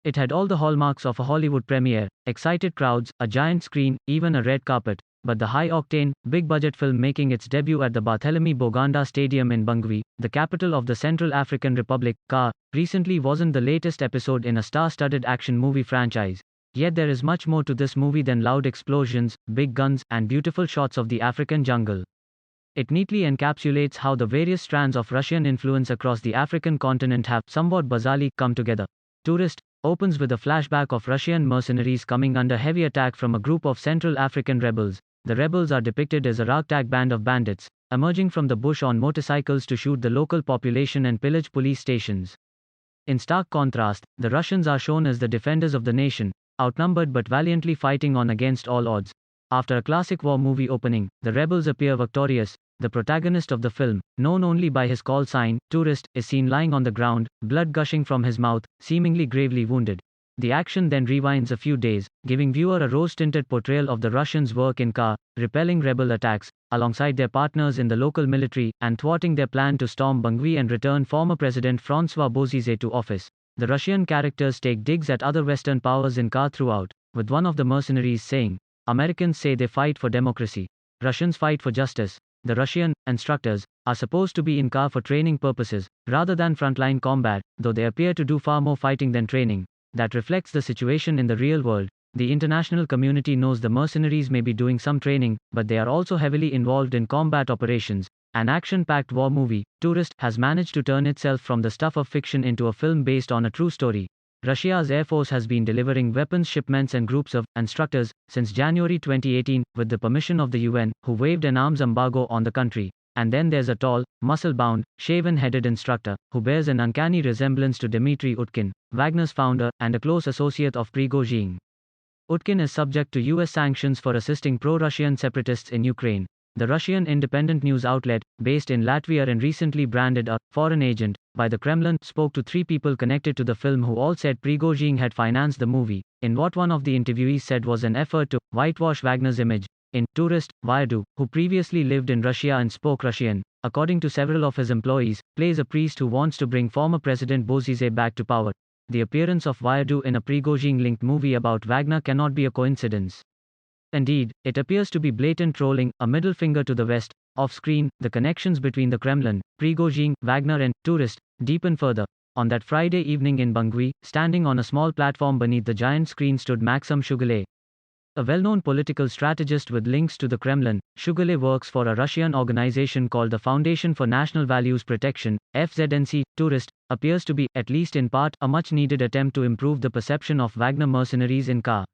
It had all the hallmarks of a Hollywood premiere: excited crowds, a giant screen, even a red carpet. But the high-octane, big-budget film making its debut at the Barthélemy Boganda Stadium in Bangui, the capital of the Central African Republic, CAR, recently wasn't the latest episode in a star-studded action movie franchise. Yet there is much more to this movie than loud explosions, big guns, and beautiful shots of the African jungle. It neatly encapsulates how the various strands of Russian influence across the African continent have, somewhat bizarrely, come together. Tourist opens with a flashback of Russian mercenaries coming under heavy attack from a group of Central African rebels. The rebels are depicted as a ragtag band of bandits, emerging from the bush on motorcycles to shoot the local population and pillage police stations. In stark contrast, the Russians are shown as the defenders of the nation, outnumbered but valiantly fighting on against all odds. After a classic war movie opening, the rebels appear victorious. The protagonist of the film, known only by his call sign, Tourist, is seen lying on the ground, blood gushing from his mouth, seemingly gravely wounded. The action then rewinds a few days, giving viewer a rose-tinted portrayal of the Russians' work in CAR, repelling rebel attacks, alongside their partners in the local military, and thwarting their plan to storm Bangui and return former President François Bozizé to office. The Russian characters take digs at other Western powers in CAR throughout, with one of the mercenaries saying, "Americans say they fight for democracy. Russians fight for justice." The Russian instructors are supposed to be in CAR for training purposes, rather than frontline combat, though they appear to do far more fighting than training. That reflects the situation in the real world. The international community knows the mercenaries may be doing some training, but they are also heavily involved in combat operations. An action-packed war movie, Tourist, has managed to turn itself from the stuff of fiction into a film based on a true story. Russia's Air Force has been delivering weapons shipments and groups of instructors since January 2018, with the permission of the UN, who waved an arms embargo on the country. And then there's a tall, muscle-bound, shaven-headed instructor, who bears an uncanny resemblance to Dmitry Utkin, Wagner's founder, and a close associate of Prigozhin. Utkin is subject to US sanctions for assisting pro-Russian separatists in Ukraine. The Russian independent news outlet, based in Latvia and recently branded a foreign agent by the Kremlin, spoke to 3 people connected to the film who all said Prigozhin had financed the movie, in what one of the interviewees said was an effort to whitewash Wagner's image. In Tourist, Vyadu, who previously lived in Russia and spoke Russian, according to several of his employees, plays a priest who wants to bring former President Bozizé back to power. The appearance of Vyadu in a Prigozhin-linked movie about Wagner cannot be a coincidence. Indeed, it appears to be blatant trolling, a middle finger to the West. Off-screen, the connections between the Kremlin, Prigozhin, Wagner and Tourist deepen further. On that Friday evening in Bangui, standing on a small platform beneath the giant screen stood Maxim Shugule, a well-known political strategist with links to the Kremlin. Shugule works for a Russian organization called the Foundation for National Values Protection, FZNC. Tourist appears to be, at least in part, a much-needed attempt to improve the perception of Wagner mercenaries in CAR.